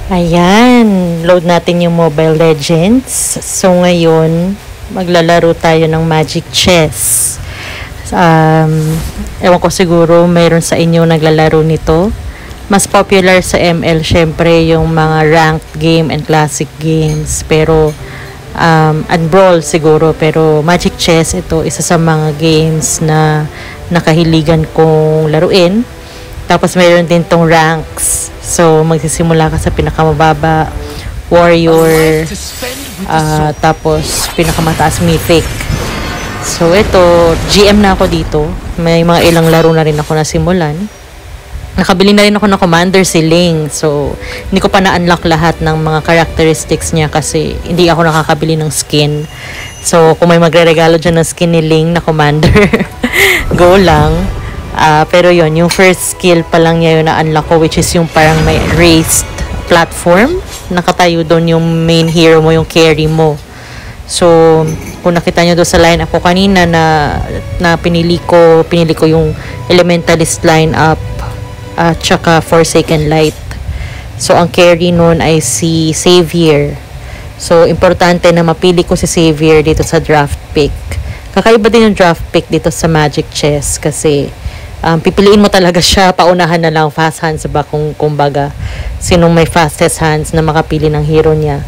Ayan, load natin yung Mobile Legends. So ngayon, maglalaro tayo ng Magic Chess. Ewan ko, siguro mayroon sa inyo naglalaro nito. Mas popular sa ML syempre yung mga ranked game and classic games. Pero and Brawl siguro, pero Magic Chess, ito isa sa mga games na nakahiligan kong laruin. Tapos mayroon din tong ranks. So magsisimula ka sa pinakamababa, warrior, tapos pinakamataas mythic. So ito, GM na ako dito. May mga ilang laro na rin ako nasimulan. Nakabili na rin ako ng Commander si Ling. So hindi ko pa na-unlock lahat ng mga characteristics niya kasi hindi ako nakakabili ng skin. So kung may magre-regalo dyan ng skin ni Ling na Commander, go lang. Pero yon, yung first skill pa lang niya yun na-unlock ko, which is yung parang may raised platform. Nakatayo doon yung main hero mo, yung carry mo. So, kung nakita nyo doon sa line up ko kanina na pinili ko yung Elementalist line up at saka Forsaken Light. So, ang carry nun ay si Xavier. So, importante na mapili ko si Xavier dito sa draft pick. Kakaiba din yung draft pick dito sa Magic Chess kasi pipiliin mo talaga siya, paunahan na lang fast hands ba kumbaga sinong may fastest hands na makapili ng hero niya.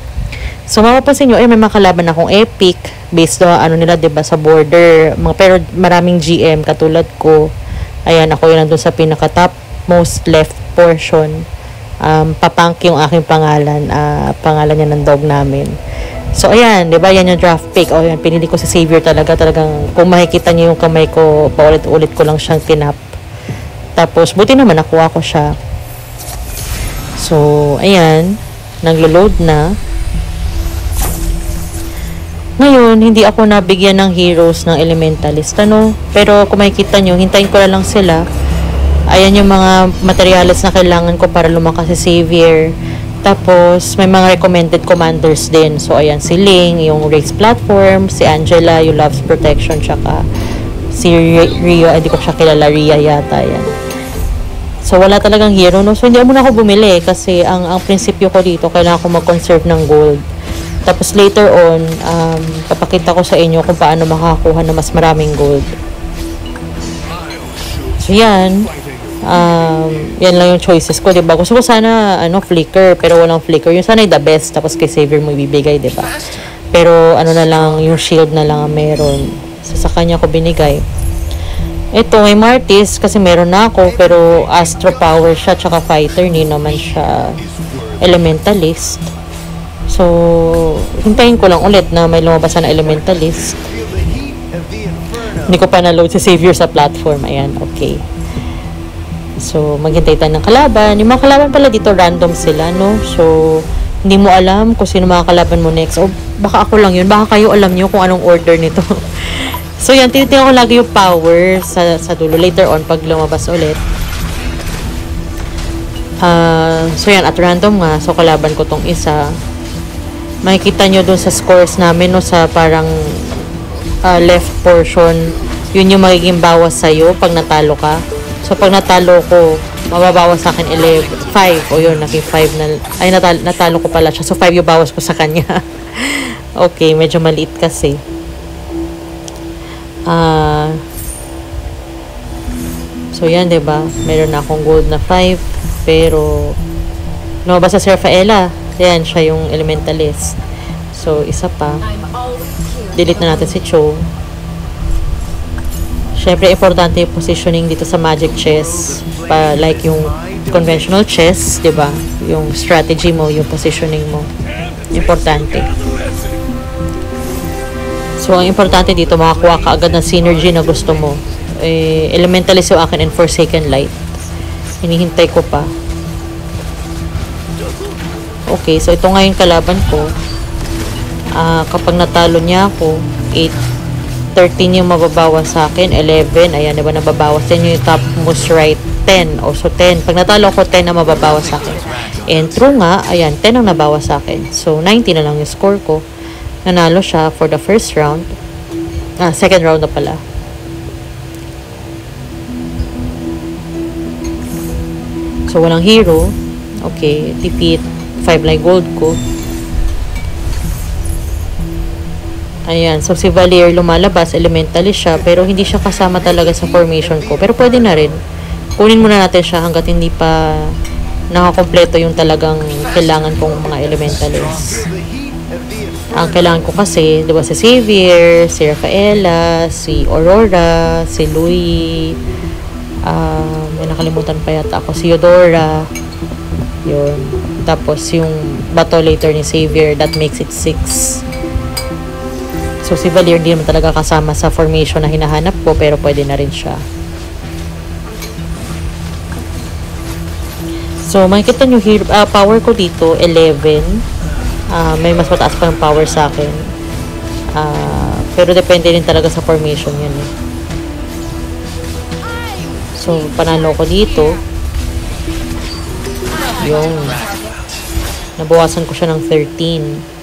So mapapansin nyo, may mga kalaban akong epic based on nila, diba, sa border, pero maraming GM katulad ko. Ayan, ako yun nandun sa pinaka top most left portion. Papank yung aking pangalan niya ng dog namin. So ayan, 'di ba? Yan yung draft pick. Oh, yan, pinili ko si Xavier talagang kung makikita niyo yung kamay ko, paulit-ulit ko lang siyang tinap. Tapos buti naman nakuha ko siya. So, ayan, naglo-load na. Ngayon, hindi ako nabigyan ng heroes ng Elementalist, pero kung makikita niyo, hintayin ko na lang sila. Ayan yung mga materials na kailangan ko para lumakas si Xavier. Tapos, may mga recommended commanders din. So, ayan, si Ling, yung race platform, si Angela, yung loves protection, tsaka si Rio, hindi ko siya kilala, Ria yata, yan. So, wala talagang hero, no? So, hindi muna ako bumili kasi ang prinsipyo ko dito, kailangan ko mag-conserve ng gold. Tapos, later on, papakita ko sa inyo kung paano makakakuha ng mas maraming gold. So, yan. Yan lang yung choices ko, diba? Gusto ko sana flicker, pero walang flicker. Yung sana the best, tapos kay Xavier mo ibibigay, diba? Pero na lang, yung shield na lang ang meron. So, sa kanya ko binigay. Ito, may Martis, kasi meron na ako, pero Astro Power siya, tsaka Fighter, hindi naman siya Elementalist. So, hintayin ko lang ulit na may lumabas na Elementalist. Hindi ko pa na-load si Xavier sa platform. Ayan, okay. So, maghintay tayo ng kalaban. Yung mga kalaban pala dito, random sila, no? So, hindi mo alam kung sino mga kalaban mo next. O, baka ako lang yun. Baka kayo alam nyo kung anong order nito. So, yan. Tinitingnan ko lagi yung power sa dulo. Later on, pag lumabas ulit. So, yan. At random nga. So, kalaban ko tong isa. Makikita nyo dun sa scores namin, no? Sa parang left portion. Yun yung magiging bawas sa'yo pag natalo ka. So, pag natalo ko, mababawas sa akin 5. O yun, naging 5 na. Ay, natalo ko pala siya. So, 5 yung bawas ko sa kanya. Okay, medyo maliit kasi. So, yan, diba? Meron na akong gold na 5. Pero, lumabas sa si Rafaela. Yan, siya yung Elementalist. So, isa pa. Delete na natin si Cho. Siyempre, importante yung positioning dito sa Magic Chess. Like yung conventional chess, diba? Yung strategy mo, yung positioning mo. Importante. So, ang importante dito, makakuha ka agad ng synergy na gusto mo. Elementalist yung akin and Forsaken Light. Hinihintay ko pa. Okay, so ito nga yung kalaban ko. Kapag natalo niya ako, 13 yung mababawas sa akin, 11, ayan, diba, nababawas. 10 yung top most right, 10. O, so 10. Pag natalo ko, 10 na mababawas sa akin. And true nga, ayan, 10 ang nabawas sa akin. So, 90 na lang yung score ko. Nanalo siya for the first round. Second round na pala. So, walang hero. Okay, defeat. 5 na yung gold ko. Ayan, so si Valier lumalabas, elementally siya, pero hindi siya kasama talaga sa formation ko. Pero pwede na rin. Kunin muna natin siya hanggat hindi pa nakakompleto yung talagang kailangan kong mga elementalists. Ang kailangan ko kasi, di ba, si Xavier, si Rafaela, si Aurora, si Louie, may nakalimutan pa yata ako, si Eudora, yun. Tapos yung bato later ni Xavier, that makes it 6. So si Valier hindi naman talaga kasama sa formation na hinahanap ko, pero pwede na rin siya. So makikita nyo here, power ko dito 11. May mas mataas pa ng power sa akin, pero depende rin talaga sa formation yun eh. So panalo ko dito, yung nabawasan ko siya ng 13.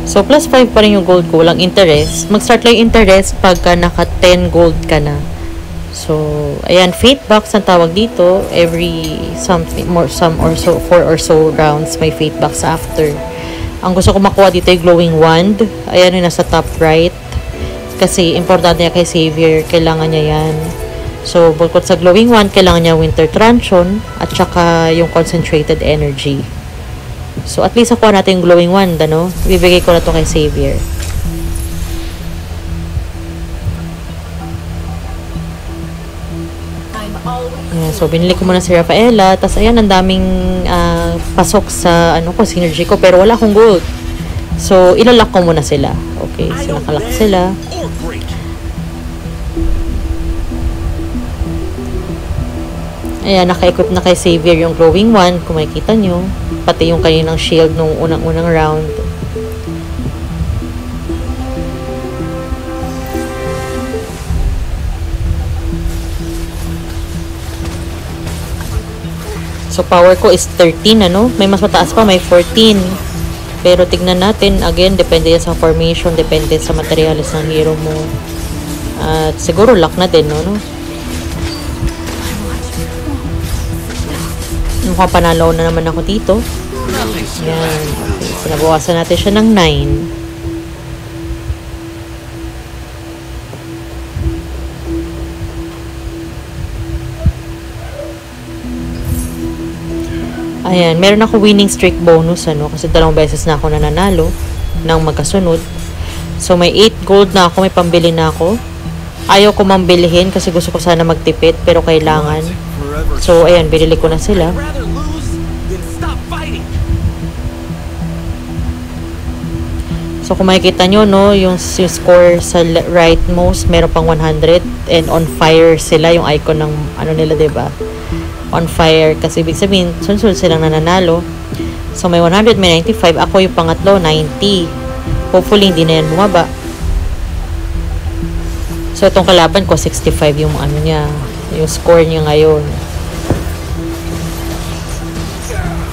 So, plus 5 pa rin yung gold ko. Walang interest. Mag-start lang yung interest pagka naka 10 gold ka na. So, ayan. Fate box ang tawag dito. Every something, some or so, 4 or so rounds, may fate box after. Ang gusto ko makuha dito ay glowing wand. Ayan yung nasa top right. Kasi, importante niya kay Xavier. Kailangan niya yan. So, bukod sa glowing wand, kailangan niya winter truncheon at saka yung concentrated energy. So, at least ako natin yung glowing wand, ano? Ibibigay ko na to kay Xavier. Ayan, so, binili ko muna si Rafaela. Tapos, ayan, ang daming pasok sa, ano ko, synergy ko. Pero wala akong gold. So, ilalak ko muna sila. Okay, so, nakalak sila. Ayan, naka-equip na kay Xavier yung glowing wand, kung makikita nyo. Pati yung kaninang shield nung unang-unang round. So, power ko is 13, ano? May mas mataas pa, may 14. Pero tignan natin, again, depende yan sa formation, depende sa materials ng hero mo. At siguro luck na din, no? Mukhang panalo na naman ako dito. Ayan. Okay. So, nabawasan natin siya ng 9. Ayan. Meron ako winning streak bonus, ano? Kasi 2 beses na ako nananalo ng magkasunod. So, may 8 gold na ako. May pambili na ako. Ayaw ko mambilihin kasi gusto ko sana magtipid. Pero kailangan. So, ayan. Binili ko na sila. So, kung makikita nyo, no, yung score sa rightmost, meron pang 100. And on fire sila, yung icon ng, ano nila, diba? On fire. Kasi, ibig sabihin, sunod silang nananalo. So, may 100, may 95. Ako yung pangatlo, 90. Hopefully, hindi na yan bumaba. So, itong kalaban ko, 65 yung, ano niya, yung score niya ngayon.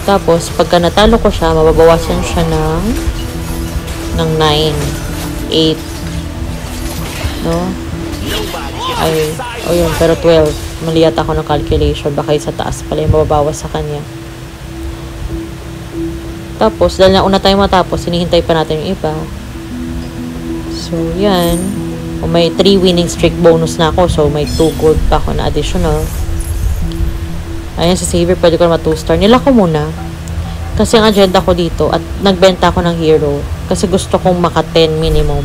Tapos, pagka natalo ko siya, mababawasan siya ng 9, 8, no? Ay, o yun, pero 12. Mali yata ako ng calculation. Baka sa taas pala yung mababawas sa kanya. Tapos, dahil nauna tayo matapos, hinihintay pa natin yung iba. So, yan. O may 3 winning streak bonus na ako. So, may 2 gold pa ako na additional. Ayan, sa Xavier, pwede ko na 2-star. Nila ko muna. Kasi ang agenda ko dito, at nagbenta ako ng hero. Kasi gusto kong maka 10 minimum.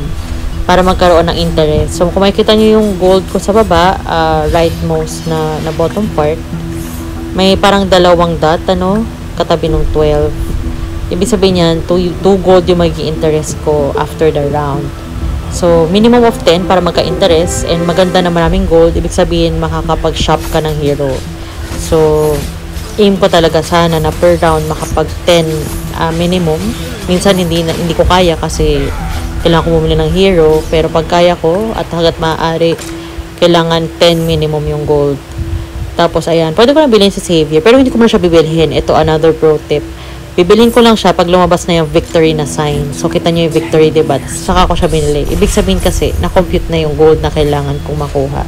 Para magkaroon ng interest. So, kung makikita nyo yung gold ko sa baba, rightmost na bottom part, may parang 2 dot, ano, katabi ng 12. Ibig sabihin yan, 2 gold yung magiging interest ko after the round. So, minimum of 10 para magka-interest. And maganda na maraming gold. Ibig sabihin, makakapag-shop ka ng hero. So, aim ko talaga sana na per round makapag 10 minimum. Minsan hindi ko kaya kasi kailangan ko bumili ng hero, pero pag kaya ko at hangga't maaari kailangan 10 minimum yung gold. Tapos ayan, pwede ko na bilhin si Xavier pero hindi ko muna siya bibilhin. Ito another pro tip. Bibilin ko lang siya pag lumabas na yung victory na sign. So, kita nyo yung victory, diba? Saka ko siya binili. Ibig sabihin kasi, na-compute na yung gold na kailangan kong makuha.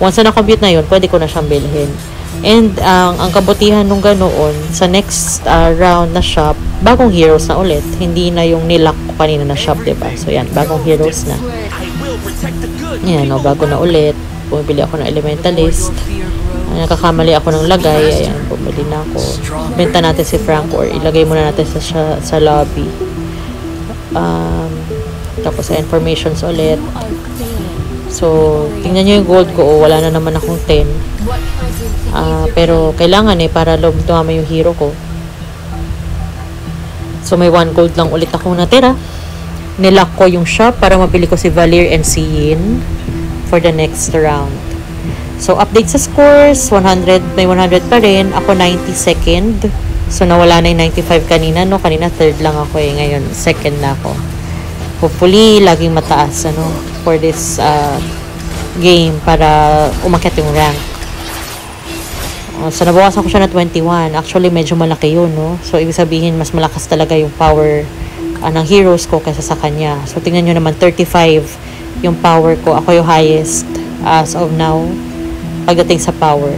Once na na-compute na yun, pwede ko na siyang bilhin. And, ang kabutihan nung ganoon, sa next round na shop, bagong heroes na ulit. Hindi na yung nilock ko kanina na shop, diba? So, yan, bagong heroes na. Yan, bago na ulit. Bumibili ako ng elementalist. Nakakamali ako ng lagay. Ayan, bumili na ako. Benta natin si Franco or ilagay muna natin sa lobby. Tapos informations ulit. So, tingnan nyo yung gold ko. Wala na naman akong 10. Pero kailangan para tumama yung hero ko. So, may 1 gold lang ulit akong natira. Nilock ko yung shop para mabili ko si Valir and si Yin for the next round. So, update sa scores. 100, may 100 pa rin. Ako 92nd. So, nawala na yung 95 kanina, no? Kanina, third lang ako Ngayon, second na ako. Hopefully, laging mataas, for this game para umakyat yung rank. So, nabawasan ko siya na 21. Actually, medyo malaki yun, no? So, ibig sabihin, mas malakas talaga yung power ng heroes ko kaysa sa kanya. So, tingnan nyo naman, 35 yung power ko. Ako yung highest as of now pagdating sa power.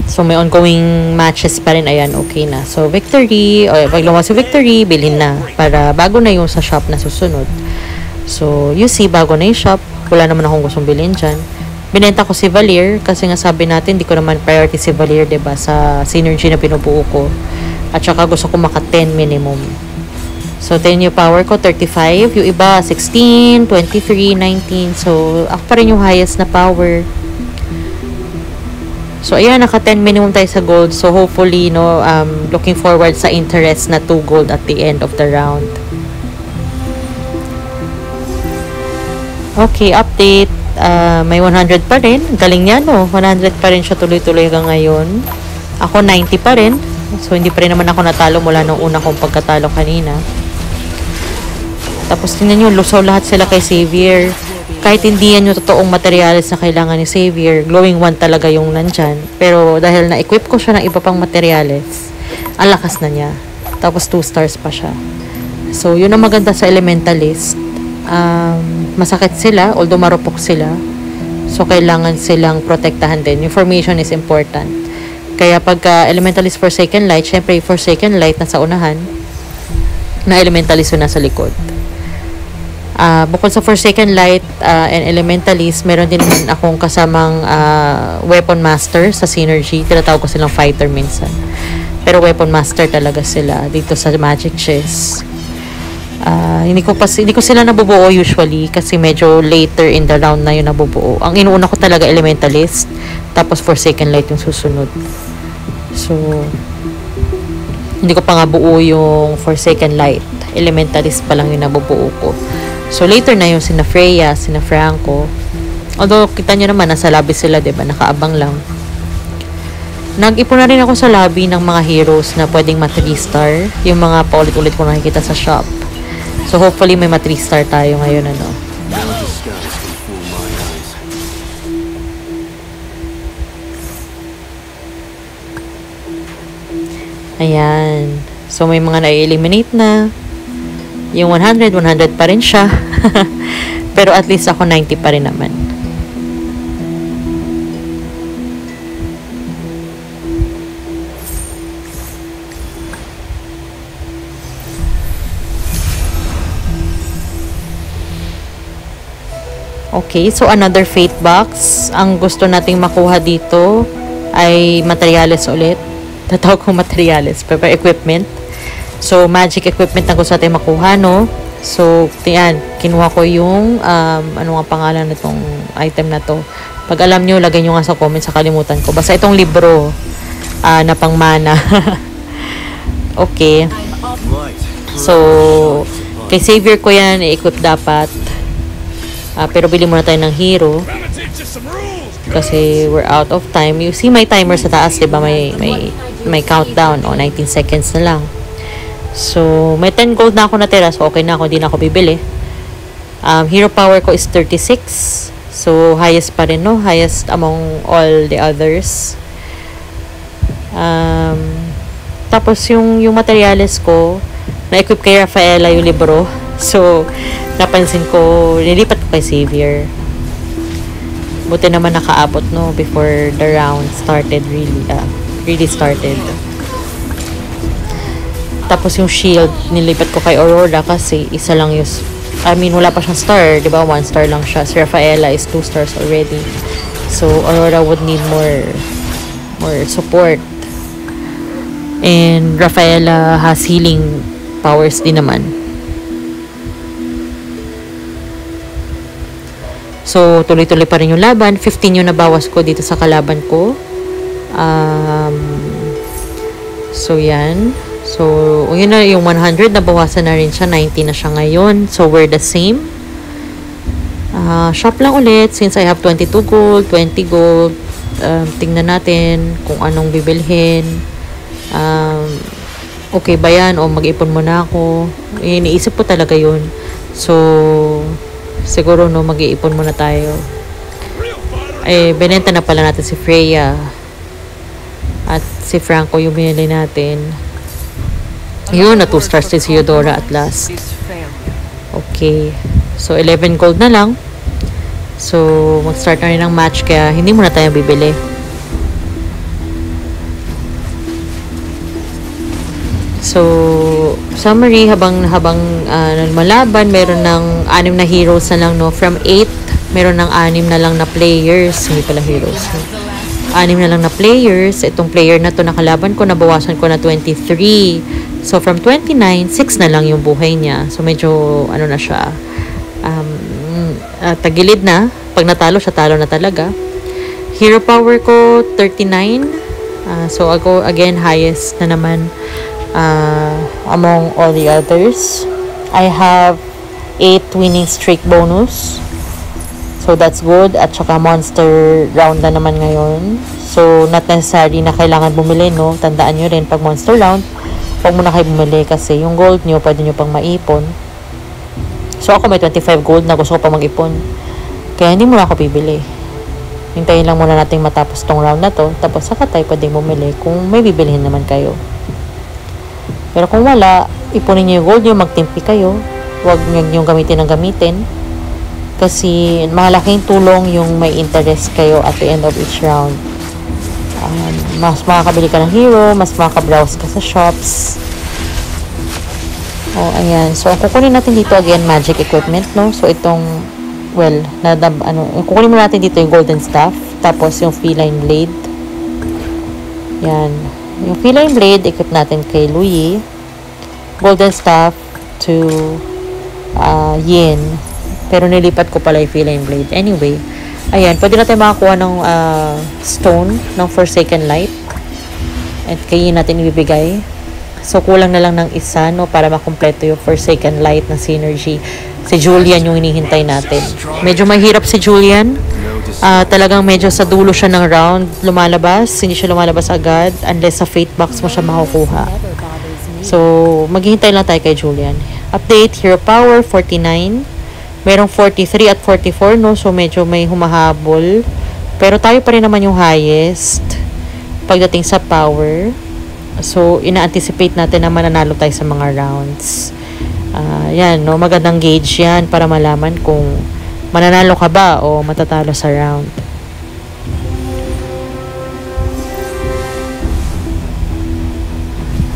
So, may ongoing matches pa rin. Ayan, okay na. So, victory. O, pag lumabas si victory, bilhin na. Para bago na yung sa shop na susunod. So, you see, bago na yung shop. Wala naman akong gustong bilhin dyan. Binenta ko si Valir. Kasi nga sabi natin, di ko naman priority si Valir, diba? Sa synergy na pinubuo ko. At saka gusto ko maka 10 minimum. So, 10 yung power ko, 35. Yung iba, 16, 23, 19. So, ako pa rin yung highest na power. So, ayan, naka 10 minimum tayo sa gold. So, hopefully, looking forward sa interest na 2 gold at the end of the round. Okay, update. May 100 pa rin. Galing niya, 100 pa rin siya tuloy-tuloy hanggang ngayon. Ako, 90 pa rin. So, hindi pa rin naman ako natalo mula nung una kong pagkatalo kanina. Tapos, tingnan nyo, lusaw lahat sila kay Xavier. Kahit hindi yan yung totoong materials na kailangan ni Xavier, glowing 1 talaga yung nandyan. Pero, dahil na-equip ko siya ng iba pang materials, ang lakas na niya. Tapos, 2 stars pa siya. So, yun ang maganda sa elementalist. Masakit sila, although marupok sila. So, kailangan silang protektahan din. Information is important. Kaya, pagka elementalist Forsaken Light, syempre, Forsaken Light nasa unahan, na elementalist yun nasa likod. Bukod sa Forsaken Light and Elementalist, meron din naman akong kasamang Weapon Master sa Synergy. Tinatawag ko silang fighter minsan. Pero Weapon Master talaga sila dito sa Magic Chess. Hindi ko sila nabubuo usually kasi medyo later in the round na yun nabubuo. Ang inuuna ko talaga Elementalist, tapos Forsaken Light yung susunod. So, hindi ko pa nga buo yung Forsaken Light. Elementalist pa lang yung nabubuo ko. So, later na yung sina Freya, sina Franco. Although, kita nyo naman, nasa lobby sila, diba? Nakaabang lang. Nag-ipon na rin ako sa lobby ng mga heroes na pwedeng ma-3-star. Yung mga paulit-ulit ko nakikita sa shop. So, hopefully, may ma-3-star tayo ngayon, Ayan. So, may mga na-eliminate na. Yung 100 pa rin siya. Pero at least ako 90 pa rin naman. Okay, so another fate box. Ang gusto nating makuha dito ay materials ulit. Tatawag kong materials, pero equipment. So, magic equipment na gusto natin makuha, So, yan, kinuha ko yung, ano nga pangalan na itong item na to. Pag alam nyo, lagay nyo nga sa comment, sa kalimutan ko. Basta itong libro, na pang mana. Okay. So, kay Xavier ko yan, i-equip dapat. Pero bili muna tayo ng hero. Kasi we're out of time. You see my timer sa taas, diba? May countdown. 19 seconds na lang. So, may 10 gold na ako natira. So, okay na ako. Hindi na ako bibili. Hero power ko is 36. So, highest pa rin, no? Highest among all the others. Tapos, yung materials ko, na-equip kay Rafaela yung libro. So, napansin ko, nilipat ko kay Xavier. Buti naman nakaabot, no? Before the round started, really started. Tapos, yung shield, nilipat ko kay Aurora kasi isa lang yung wala pa siyang star, di ba? 1 star lang siya. Si Rafaela is 2 stars already. So, Aurora would need more support. And Rafaela has healing powers din naman. So, tuloy-tuloy pa rin yung laban. 15 yung nabawas ko dito sa kalaban ko. So, yan. So, yun na yung 100, nabawasan na rin siya. 90 na siya ngayon. So, we're the same. Shop lang ulit since I have 22 gold, 20 gold. Tingnan natin kung anong bibilhin. Okay ba yan? O mag-ipon muna ako. Iniisip ko talaga yun. So, siguro no, mag-iipon muna tayo. Benenta na pala natin si Freya. At si Franco yung binili natin. Yun, na 2 stars din si Eudora at last. Okay. So, 11 gold na lang. So, mag-start na rin ng match kaya hindi muna tayo bibili. So, summary, habang malaban, meron ng 6 na heroes na lang, no? From 8, meron ng 6 na lang na players. Hindi pala heroes. 6 na lang na players. Itong player na to nakalaban ko, nabawasan ko na 23. So, from 29, 6 na lang yung buhay niya. So, medyo, na siya, tagilid na. Pag natalo siya, talo na talaga. Hero power ko, 39. So, ako, again, highest na naman among all the others. I have 8 winning streak bonus. So, that's good. At saka monster round na naman ngayon. So, not necessary na kailangan bumili, no? Tandaan nyo rin, pag monster round, huwag muna kayo bumili kasi yung gold nyo, pwede nyo pang maipon. So, ako may 25 gold na gusto ko pang mag-ipon. Kaya hindi muna ako bibili. Hintayin lang muna natin matapos tong round na to. Tapos, saka tayo pwedeng bumili kung may bibilihin naman kayo. Pero kung wala, ipunin nyo yung gold nyo, magtimpi kayo. Huwag nyo gamitin ng gamitin. Kasi, malaking tulong yung may interest kayo at the end of each round. Mas makakabili ka ng hero, mas makakabrowse ka sa shops. Ayan. So, ang kukunin natin dito again, magic equipment, no? So, itong, kukunin mo natin dito yung golden staff, tapos yung feline blade. Yan. Yung feline blade, equip natin kay Louie. Golden staff to Yin. Pero nilipat ko pala yung feline blade. Anyway, ayan, pwede natin makakuha ng stone ng Forsaken Light. At kayo natin ibibigay. So, kulang na lang ng isa, no, para makumpleto yung Forsaken Light na synergy. Si Julian yung hinihintay natin. Medyo mahirap si Julian. Talagang medyo sa dulo siya ng round lumalabas. Hindi siya lumalabas agad unless sa fate box mo siya makukuha. So, maghihintay lang tayo kay Julian. Update, hero power, 49. Merong 43 at 44, no? So, medyo may humahabol. Pero tayo pa rin naman yung highest pagdating sa power. So, ina-anticipate natin na mananalo tayo sa mga rounds. Yan, no? Magandang gauge yan para malaman kung mananalo ka ba o matatalo sa round.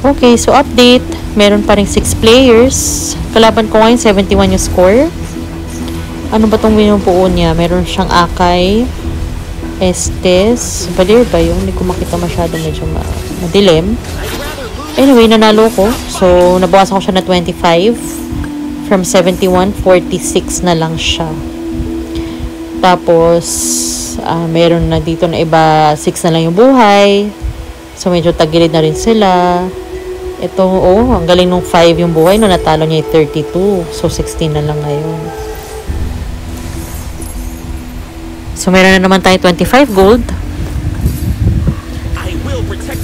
Okay, so update. Meron pa rin 6 players. Kalaban ko ngayon, 71 yung score. Ano ba itong binubuo niya? Meron siyang Akay, Estes, Valir ba yun? Hindi ko makita masyado, medyo madilim. Anyway, nanalo ko. So, nabawasan ko siya na 25. From 71, 46 na lang siya. Tapos, meron na dito na iba, 6 na lang yung buhay. So, medyo tagilid na rin sila. Ito, ang galing nung 5 yung buhay. No, natalo niya yung 32. So, 16 na lang ngayon. So, meron na naman tayo 25 gold.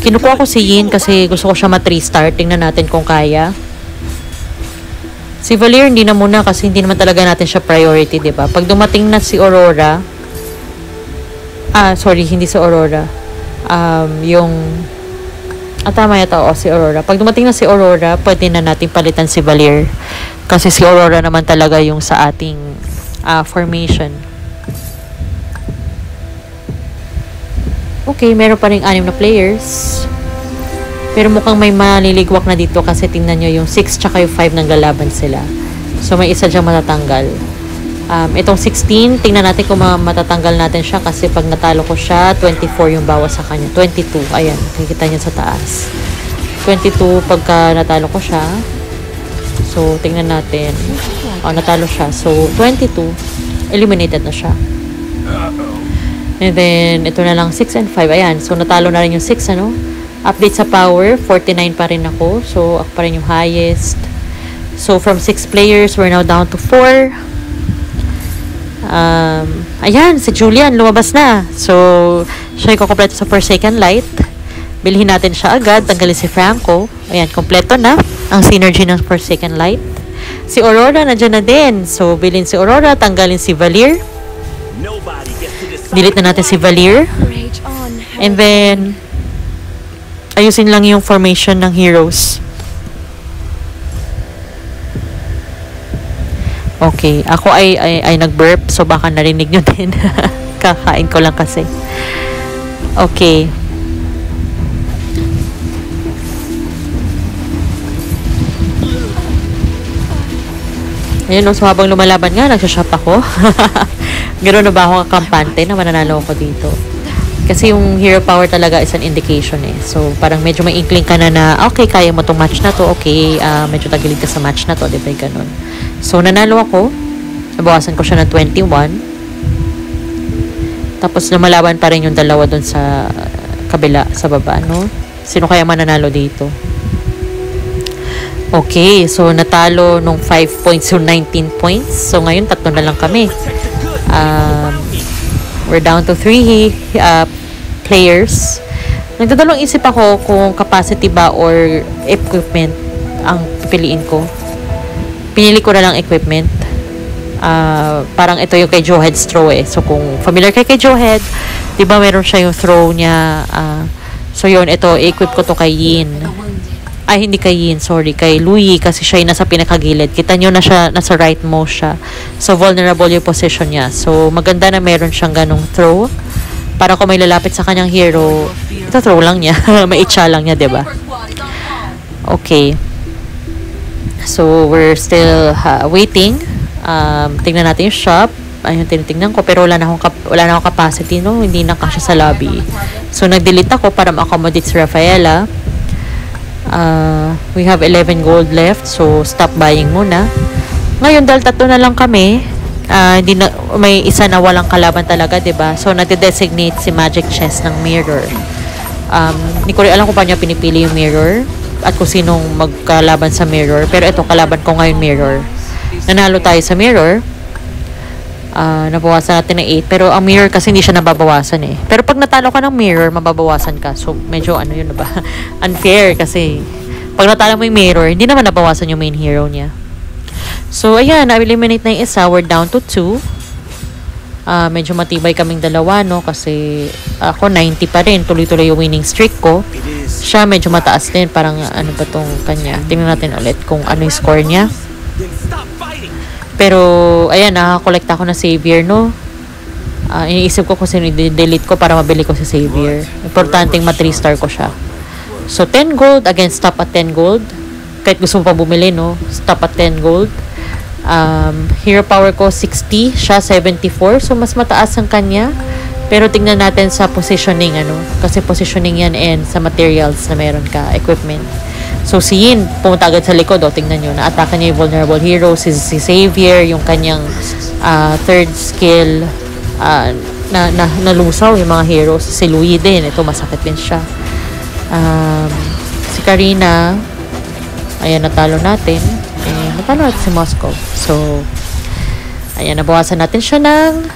Kinukuha ko si Yin kasi gusto ko siya ma-3 star. Tingnan natin kung kaya. Si Valier, hindi na muna kasi hindi naman talaga natin siya priority, di ba? Pag dumating na si Aurora, sorry, hindi si Aurora. Tama yata, si Aurora. Pag dumating na si Aurora, pwede na natin palitan si Valier. Kasi si Aurora naman talaga yung sa ating formation. Okay, meron pa rin 6 na players. Pero mukhang may maliligwak na dito kasi tingnan nyo yung 6 tsaka yung 5 naglalaban sila. So may isa diyang matatanggal. Itong 16, tingnan natin kung matatanggal natin siya kasi pag natalo ko siya, 24 yung bawas sa kanya. 22, ayan, nakikita nyo sa taas. 22 pagka natalo ko siya. So tingnan natin. Natalo siya. So 22, eliminated na siya. And then, ito na lang 6 and 5. Ayan, so natalo na rin yung 6, ano? Update sa power, 49 pa rin ako. So, ako pa rin yung highest. So, from 6 players, we're now down to 4. Ayan, si Julian, lumabas na. So, siya yung kukompleto sa Forsaken Light. Bilhin natin siya agad. Tanggalin si Franco. Ayan, kompleto na ang synergy ng Forsaken Light. Si Aurora, nandiyan na din. So, bilhin si Aurora. Tanggalin si Valier. Delete na natin si Valier. And then, ayusin lang yung formation ng heroes. Okay. Ako ay nag-burp. So, baka narinig nyo din. Kakain ko lang kasi. Okay. Ayun, so habang lumalaban nga, nagsashop ako. Ganoon na ba ako kakampante na mananalo ako dito? Kasi yung hero power talaga is an indication eh. So, parang medyo may inkling ka na okay, kaya mo tong match na to. Okay, medyo tagilid ka sa match na to. Diba ganun? So, nanalo ako. Nabawasan ko siya ng 21. Tapos, lumalaban pa rin yung dalawa dun sa kabila, sa baba, no? Sino kaya mananalo dito? Okay, so natalo nung 5 points yung 19 points. So, ngayon, 3 na lang kami. We're down to 3 players. Nagdadalawang isip ako kung capacity ba or equipment ang pipiliin ko. Pinili ko na lang equipment. Parang ito yung kay Joehead's throw eh. So kung familiar kay Joehead, di ba meron siya yung throw niya. So yun, ito, i-equip ko to kay Yin. Ay, hindi kay Yin, sorry. Kay Louie, kasi siya yung nasa pinakagilid. Kita nyo na siya, nasa right mo siya. So, vulnerable yung position niya. So, maganda na meron siyang ganong throw. Para kung may lalapit sa kanyang hero, ito throw lang niya. Maitsa lang niya, diba? Okay. So, we're still waiting. Tingnan natin yung shop. Ayun, tinitingnan ko. Pero wala na akong capacity, no? Hindi na kasya sa lobby. So, nag-delete ako para ma-accommodate si Rafaela. We have 11 gold left, so stop buying muna. Ngayon, dahil 3 na lang kami, may isa na walang kalaban talaga, diba? So, nagde-designate si Magic Chess ng mirror. Hindi ko rin alam kung paano pinipili yung mirror at kung sinong magkalaban sa mirror. Pero ito, kalaban ko ngayon mirror. Nanalo tayo sa mirror. Nabawasan natin ng 8. Pero ang mirror kasi hindi siya nababawasan eh. Pero pag natalo ka ng mirror, mababawasan ka. So, medyo yun na ba? Unfair kasi pag natalo mo yung mirror, hindi naman nabawasan yung main hero niya. So, ayan, na-eliminate na yung isa. We're down to 2. Medyo matibay kaming dalawa, no? Kasi ako 90 pa rin. Tuloy-tuloy yung winning streak ko. Siya medyo mataas din. Parang ano ba tong kanya? Tingnan natin ulit kung ano yung score niya. Pero, ayan, nakakollect ako na Savior, no? Iniisip ko kung sino i-delete ko para mabili ko si Savior. Importanteng ma-3-star ko siya. So, 10 gold, again, stop at 10 gold. Kahit gusto mo pa bumili, no? Stop at 10 gold. Hero power ko, 60. Siya, 74. So, mas mataas ang kanya. Pero, tingnan natin sa positioning, ano? Kasi positioning yan and sa materials na meron ka, equipment. So, si Yin, pumunta agad sa likod. Tingnan nyo, na-atake niya yung vulnerable hero. Si Xavier, yung kanyang third skill, nalusaw yung mga heroes. Si Louie din, ito, masakit din siya. Si Karina, ayan, natalo natin. Natalo natin si Moscow. So, ayan, nabawasan natin siya ng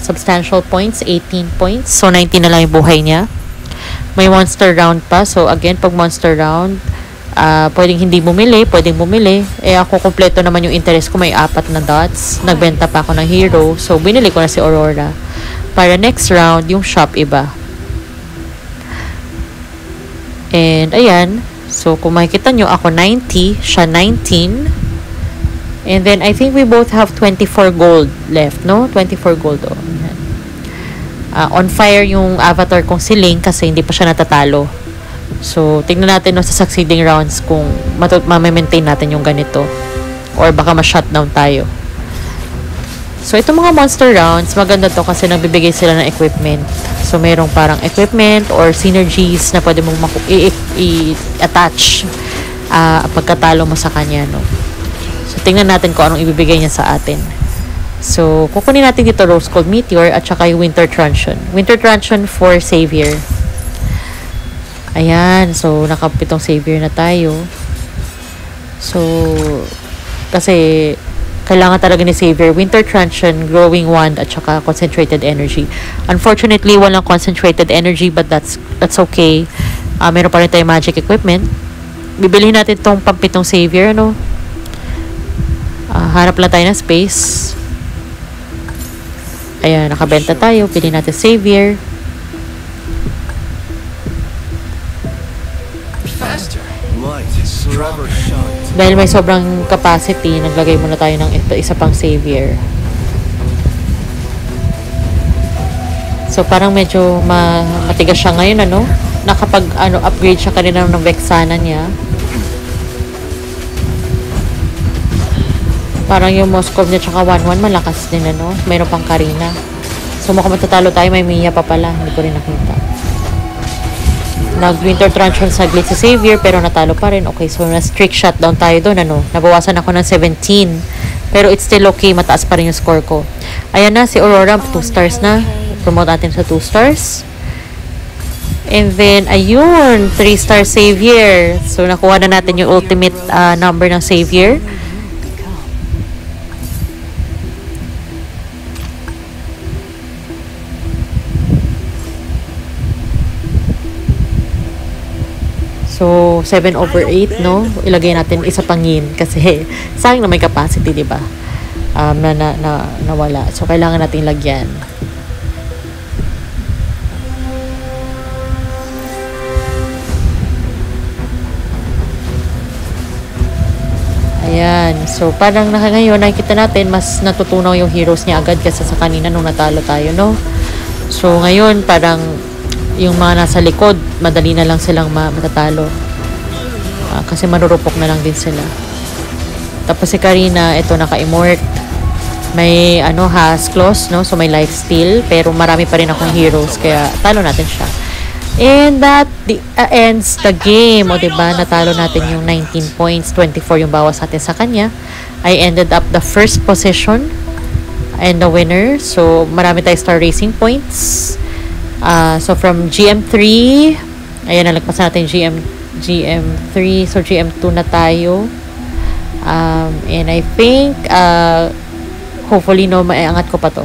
substantial points, 18 points. So, 19 na lang yung buhay niya. May monster round pa. So, again, pag monster round, pwedeng hindi bumili, pwedeng bumili. Eh ako, kompleto naman yung interest ko, may 4 na dots. Nagbenta pa ako ng hero. So, binili ko na si Aurora. Para next round, yung shop iba. And, ayan. So, kung makikita nyo, ako 90, siya 19. And then, I think we both have 24 gold left, no? 24 gold, oh. On fire yung avatar kong si Ling kasi hindi pa siya natatalo. So, tingnan natin no, sa succeeding rounds kung ma-maintain natin yung ganito. Or baka ma-shutdown tayo. So, itong mga monster rounds, maganda to kasi nagbibigay sila ng equipment. So, mayroong parang equipment or synergies na pwede mong i-attach pagkatalo mo sa kanya, no? So, tingnan natin kung anong ibibigay niya sa atin. So, kukunin natin dito Rose Gold Meteor at saka yung Winter Truncheon. Winter Truncheon for Savior. Ayan. So, nakapitong Savior na tayo. So, kasi kailangan talaga ni Savior. Winter Truncheon, Growing Wand, at saka Concentrated Energy. Unfortunately, walang Concentrated Energy but that's okay. Meron pa rin tayong magic equipment. Bibilihin natin tong pampitong Savior, no? Hanap lang tayo ng space. Ayan, nakabenta tayo. Pili natin Savior. Dahil may sobrang capacity, naglagay muna tayo ng isa pang Savior. So, parang medyo matigas siya ngayon, ano? Upgrade siya kanina ng Vexana niya. Parang yung Moskov niya tsaka 1-1 malakas din, ano? Mayroon pang Karina. So, mukhang matatalo tayo. May Mia pa pala. Hindi ko rin nakita. Nag-Winter Truncheon saglit si Savior pero natalo pa rin. Okay, so na-strict shutdown tayo doon, ano? Nabawasan ako ng 17. Pero it's still okay. Mataas pa rin yung score ko. Ayan na, si Aurora. 2 stars na. Promote natin sa 2 stars. And then, ayun. 3-star Savior. So, nakuha na natin yung ultimate number ng Savior. So, 7/8, no? Ilagay natin isa pang yin kasi sayang na may capacity, di ba? Nawala. So, kailangan natin lagyan. Ayan. So, parang ngayon, nakikita natin, mas natutunaw yung heroes niya agad kasi sa kanina nung natalo tayo, no? So, ngayon, parang yung mga nasa likod, madali na lang silang matatalo. Kasi marurupok na lang din sila. Tapos si Karina, ito naka-immort. May has claws, no? So may life steal. Pero marami pa rin akong heroes. Kaya talo natin siya. And that ends the game. O diba, natalo natin yung 19 points. 24 yung bawas natin sa kanya. I ended up the first position. And the winner. So marami tayong star racing points. So from GM3, ayan, nalagpas natin GM3, so GM2 na tayo. And I think hopefully no, maiangat ko pa to.